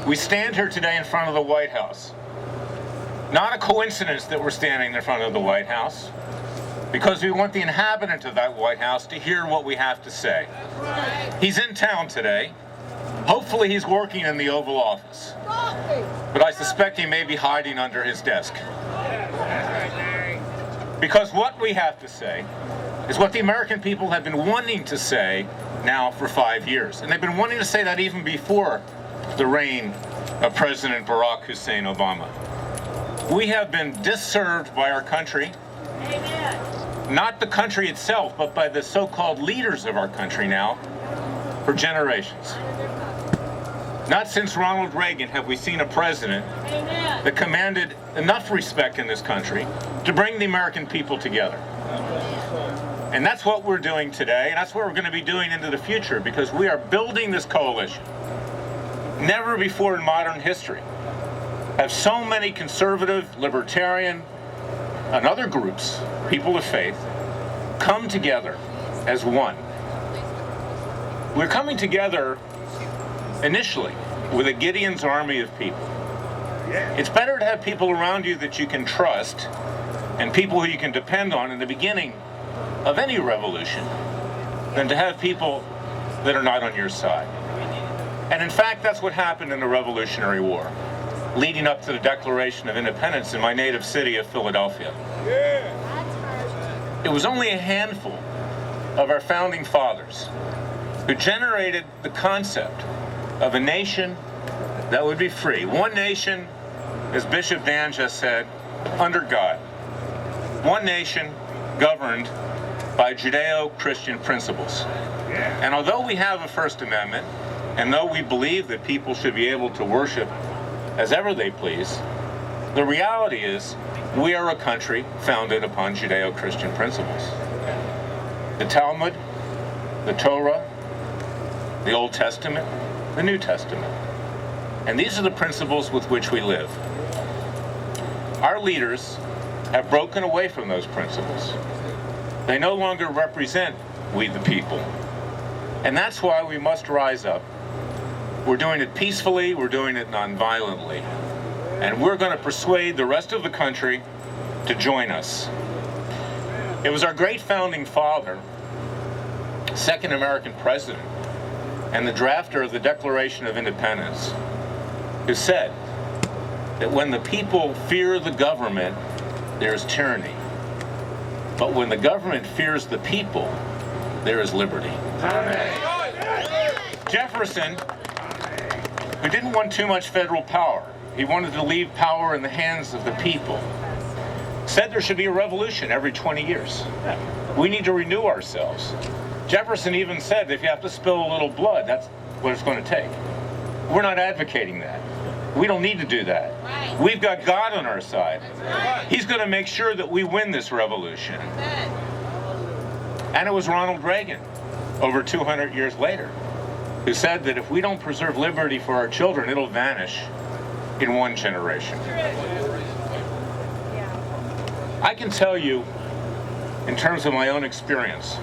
We stand here today in front of the White House. Not a coincidence that we're standing in front of the White House, because we want the inhabitant of that White House to hear what we have to say. He's in town today. Hopefully he's working in the Oval Office, but I suspect he may be hiding under his desk. Because what we have to say is what the American people have been wanting to say now for 5 years. And they've been wanting to say that even before the reign of President Barack Hussein Obama. We have been disserved by our country. Amen. Not the country itself, but by the so-called leaders of our country now for generations. Not since Ronald Reagan have we seen a president that commanded enough respect in this country to bring the American people together. And that's what we're doing today, and that's what we're going to be doing into the future, because we are building this coalition. Never before in modern history have so many conservative, libertarian, and other groups, people of faith, come together as one. We're coming together initially with a Gideon's army of people. It's better to have people around you that you can trust and people who you can depend on in the beginning of any revolution than to have people that are not on your side. And in fact, that's what happened in the Revolutionary War, leading up to the Declaration of Independence in my native city of Philadelphia. It was only a handful of our founding fathers who generated the concept of a nation that would be free. One nation, as Bishop Dan just said, under God. One nation governed by Judeo-Christian principles. And although we have a First Amendment, and though we believe that people should be able to worship as ever they please, the reality is we are a country founded upon Judeo-Christian principles. The Talmud, the Torah, the Old Testament, the New Testament. And these are the principles with which we live. Our leaders have broken away from those principles. They no longer represent we the people. And that's why we must rise up. We're doing it peacefully, we're doing it non-violently. And we're going to persuade the rest of the country to join us. It was our great founding father, second American president, and the drafter of the Declaration of Independence, who said that when the people fear the government, there's tyranny. But when the government fears the people, there is liberty. Amen. Jefferson, who didn't want too much federal power, he wanted to leave power in the hands of the people, said there should be a revolution every 20 years. We need to renew ourselves. Jefferson even said if you have to spill a little blood, that's what it's going to take. We're not advocating that. We don't need to do that. Right. We've got God on our side. Right. He's going to make sure that we win this revolution. And it was Ronald Reagan, over 200 years later, who said that if we don't preserve liberty for our children, it'll vanish in one generation. I can tell you, in terms of my own experience,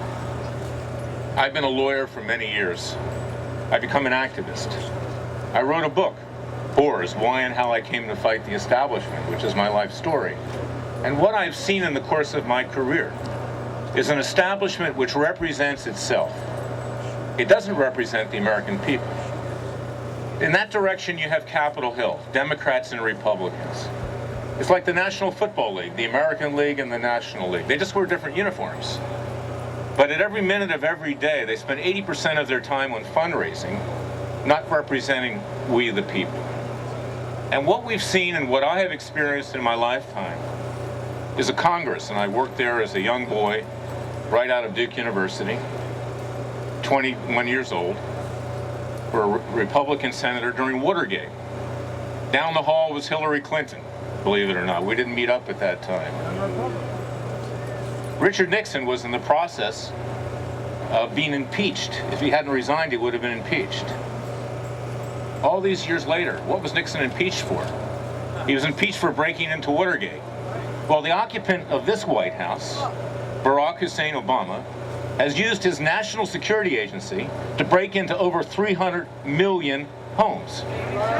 I've been a lawyer for many years. I've become an activist. I wrote a book, Boers, Why and How I Came to Fight the Establishment, which is my life story. And what I've seen in the course of my career is an establishment which represents itself. It doesn't represent the American people. In that direction, you have Capitol Hill, Democrats and Republicans. It's like the National Football League, the American League and the National League. They just wear different uniforms. But at every minute of every day, they spend 80% of their time on fundraising, not representing we the people. And what we've seen and what I have experienced in my lifetime is a Congress, and I worked there as a young boy, right out of Duke University, 21 years old, for a Republican senator during Watergate. Down the hall was Hillary Clinton, believe it or not. We didn't meet up at that time. Richard Nixon was in the process of being impeached. If he hadn't resigned, he would have been impeached. All these years later, what was Nixon impeached for? He was impeached for breaking into Watergate. Well, the occupant of this White House, Barack Hussein Obama, has used his national security agency to break into over 300 million homes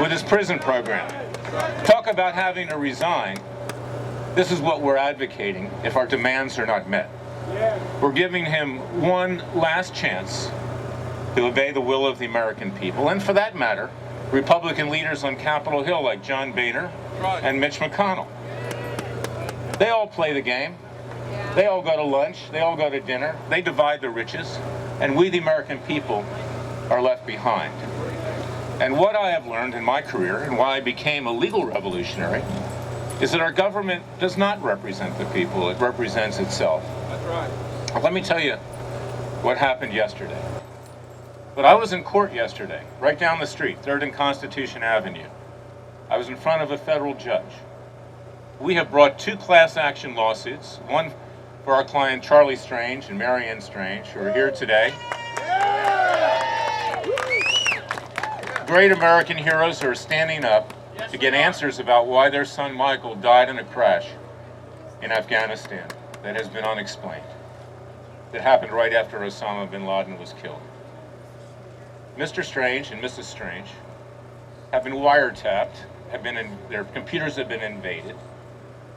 with his prison program. Talk about having to resign. This is what we're advocating if our demands are not met. We're giving him one last chance to obey the will of the American people, and for that matter, Republican leaders on Capitol Hill like John Boehner and Mitch McConnell. They all play the game. They all go to lunch. They all go to dinner. They divide the riches, and we, the American people, are left behind. And what I have learned in my career, and why I became a legal revolutionary, is that our government does not represent the people. It represents itself. That's right. Let me tell you what happened yesterday. But I was in court yesterday, right down the street, 3rd and Constitution Avenue. I was in front of a federal judge. We have brought 2 class action lawsuits, one for our client Charlie Strange and Marianne Strange, who are here today. Great American heroes who are standing up to get answers about why their son Michael died in a crash in Afghanistan that has been unexplained, that happened right after Osama bin Laden was killed. Mr. Strange and Mrs. Strange have been wiretapped, their computers have been invaded,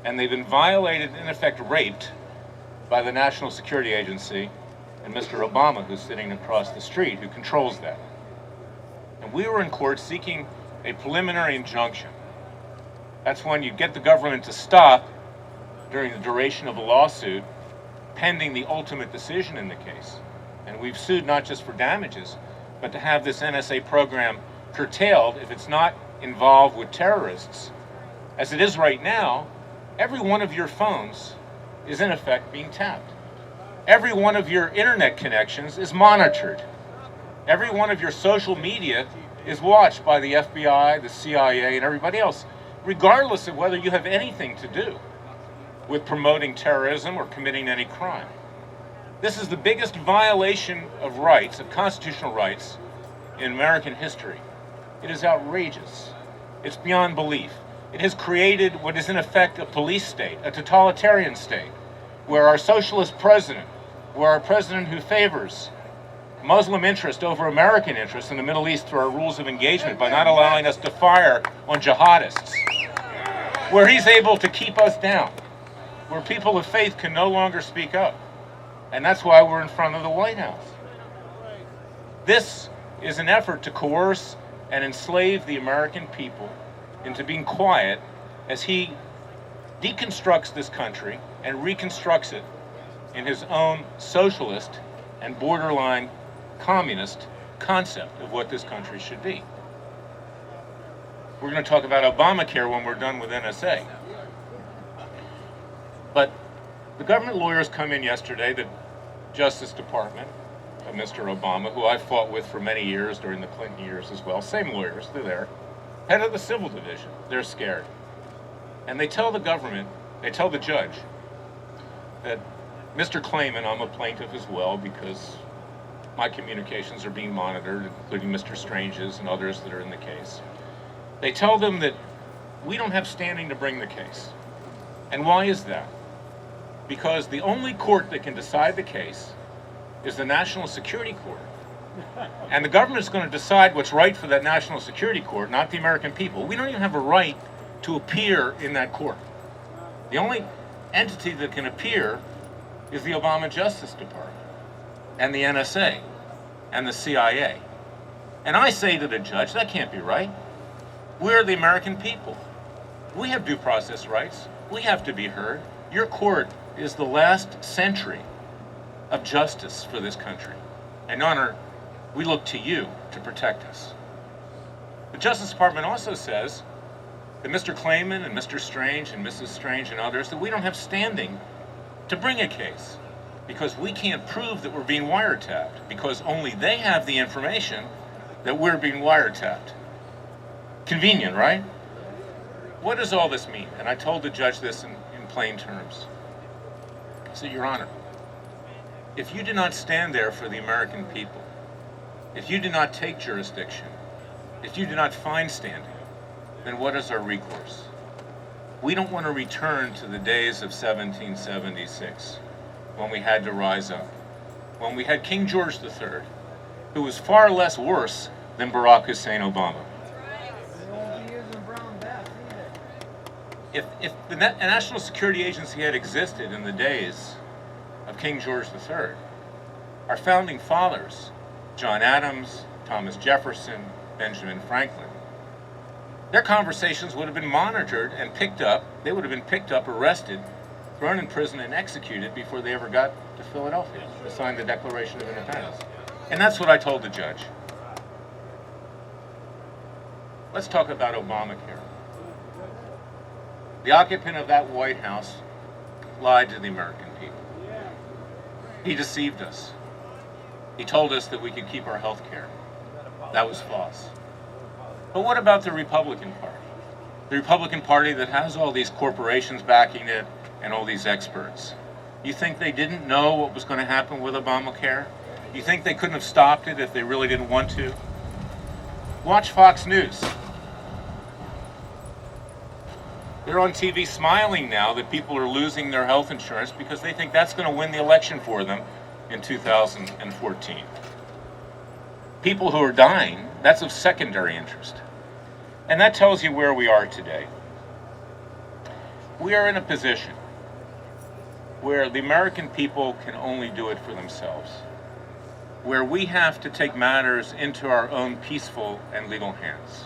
and they've been violated, in effect raped, by the National Security Agency and Mr. Obama, who's sitting across the street, who controls that. And we were in court seeking a preliminary injunction. That's when you get the government to stop during the duration of a lawsuit, pending the ultimate decision in the case. And we've sued not just for damages, but to have this NSA program curtailed if it's not involved with terrorists. As it is right now, every one of your phones is in effect being tapped. Every one of your internet connections is monitored. Every one of your social media is watched by the FBI, the CIA, and everybody else, regardless of whether you have anything to do with promoting terrorism or committing any crime. This is the biggest violation of rights, of constitutional rights, in American history. It is outrageous. It's beyond belief. It has created what is in effect a police state, a totalitarian state, where our socialist president, where our president who favors Muslim interest over American interest in the Middle East through our rules of engagement by not allowing us to fire on jihadists, where he's able to keep us down, where people of faith can no longer speak up. And that's why we're in front of the White House. This is an effort to coerce and enslave the American people into being quiet as he deconstructs this country and reconstructs it in his own socialist and borderline communist concept of what this country should be. We're going to talk about Obamacare when we're done with NSA. But the government lawyers come in yesterday, the Justice Department of Mr. Obama, who I fought with for many years during the Clinton years as well, same lawyers, they're there, head of the civil division, they're scared. And they tell the government, they tell the judge that Mr. Klayman, I'm a plaintiff as well because my communications are being monitored, including Mr. Strange's and others that are in the case. They tell them that we don't have standing to bring the case. And why is that? Because the only court that can decide the case is the National Security Court. And the government's going to decide what's right for that National Security Court, not the American people. We don't even have a right to appear in that court. The only entity that can appear is the Obama Justice Department and the NSA and the CIA. And I say to the judge, that can't be right. We're the American people. We have due process rights. We have to be heard. Your court is the last century of justice for this country. And Honor, we look to you to protect us. The Justice Department also says that Mr. Klayman and Mr. Strange and Mrs. Strange and others, that we don't have standing to bring a case because we can't prove that we're being wiretapped because only they have the information that we're being wiretapped. Convenient, right? What does all this mean? And I told the judge this in plain terms. I said, Your Honor, if you do not stand there for the American people, if you do not take jurisdiction, if you do not find standing, then what is our recourse? We don't want to return to the days of 1776, when we had to rise up, when we had King George III, who was far less worse than Barack Hussein Obama. If the National Security Agency had existed in the days of King George III, our founding fathers, John Adams, Thomas Jefferson, Benjamin Franklin, their conversations would have been monitored and picked up. They would have been picked up, arrested, thrown in prison, and executed before they ever got to Philadelphia to sign the Declaration of Independence. And that's what I told the judge. Let's talk about Obamacare. The occupant of that White House lied to the American people. He deceived us. He told us that we could keep our health care. That was false. But what about the Republican Party? The Republican Party that has all these corporations backing it and all these experts. You think they didn't know what was going to happen with Obamacare? You think they couldn't have stopped it if they really didn't want to? Watch Fox News. They're on TV smiling now that people are losing their health insurance because they think that's going to win the election for them in 2014. People who are dying, that's of secondary interest. And that tells you where we are today. We are in a position where the American people can only do it for themselves, where we have to take matters into our own peaceful and legal hands.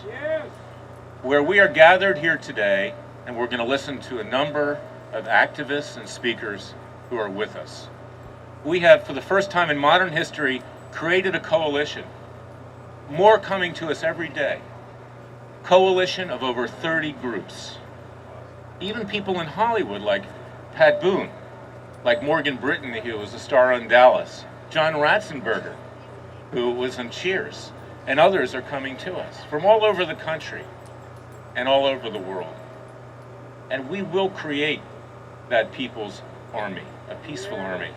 Where we are gathered here today, and we're going to listen to a number of activists and speakers who are with us. We have, for the first time in modern history, created a coalition. More coming to us every day. Coalition of over 30 groups. Even people in Hollywood like Pat Boone, like Morgan Brittany, who was a star on Dallas, John Ratzenberger, who was on Cheers, and others are coming to us from all over the country and all over the world. And we will create that people's army, a peaceful army.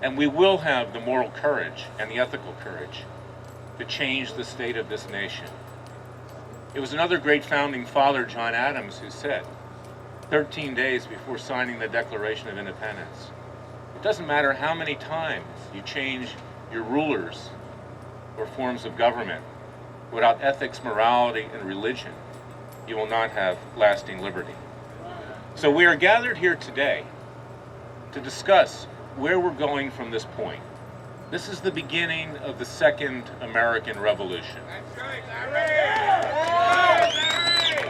And we will have the moral courage and the ethical courage to change the state of this nation. It was another great founding father, John Adams, who said, 13 days before signing the Declaration of Independence, it doesn't matter how many times you change your rulers or forms of government, without ethics, morality, and religion, you will not have lasting liberty. So we are gathered here today to discuss where we're going from this point. This is the beginning of the Second American Revolution.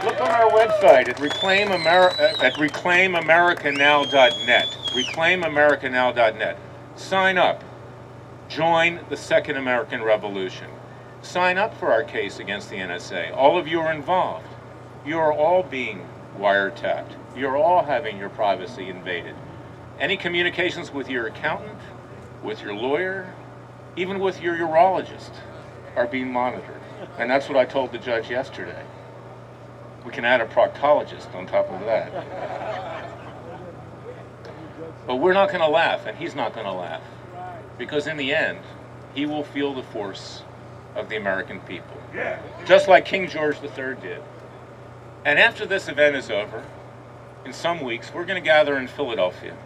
Look on our website at reclaimamericanow.net. Reclaimamericanow.net. Sign up. Join the Second American Revolution. Sign up for our case against the NSA. All of you are involved. You are all being wiretapped. You're all having your privacy invaded. Any communications with your accountant, with your lawyer, even with your urologist are being monitored. And that's what I told the judge yesterday. We can add a proctologist on top of that. But we're not going to laugh, and he's not going to laugh. Because in the end, he will feel the force of the American people. Just like King George III did. And after this event is over, in some weeks, we're going to gather in Philadelphia.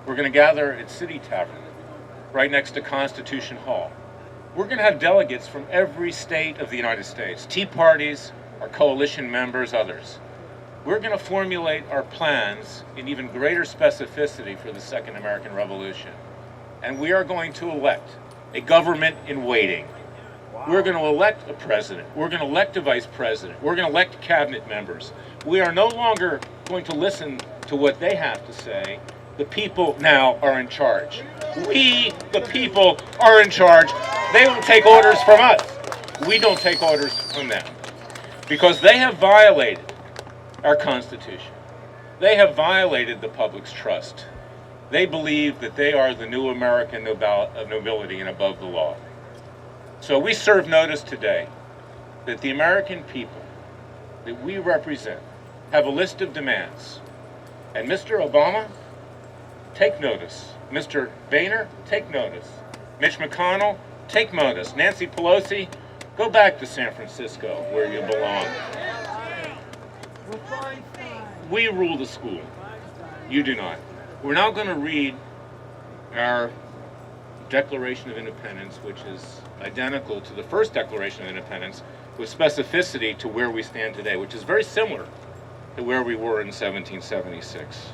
We're going to gather at City Tavern, right next to Constitution Hall. We're going to have delegates from every state of the United States, Tea Parties, our coalition members, others. We're going to formulate our plans in even greater specificity for the Second American Revolution. And we are going to elect a government in waiting. We're going to elect a president. We're going to elect a vice president. We're going to elect cabinet members. We are no longer going to listen to what they have to say. The people now are in charge. We, the people, are in charge. They will take orders from us. We don't take orders from them. Because they have violated our Constitution. They have violated the public's trust. They believe that they are the new American nobility and above the law. So we serve notice today that the American people that we represent have a list of demands. And Mr. Obama, take notice. Mr. Boehner, take notice. Mitch McConnell, take notice. Nancy Pelosi, go back to San Francisco where you belong. We rule the school. You do not. We're now going to read our Declaration of Independence, which is identical to the first Declaration of Independence, with specificity to where we stand today, which is very similar to where we were in 1776.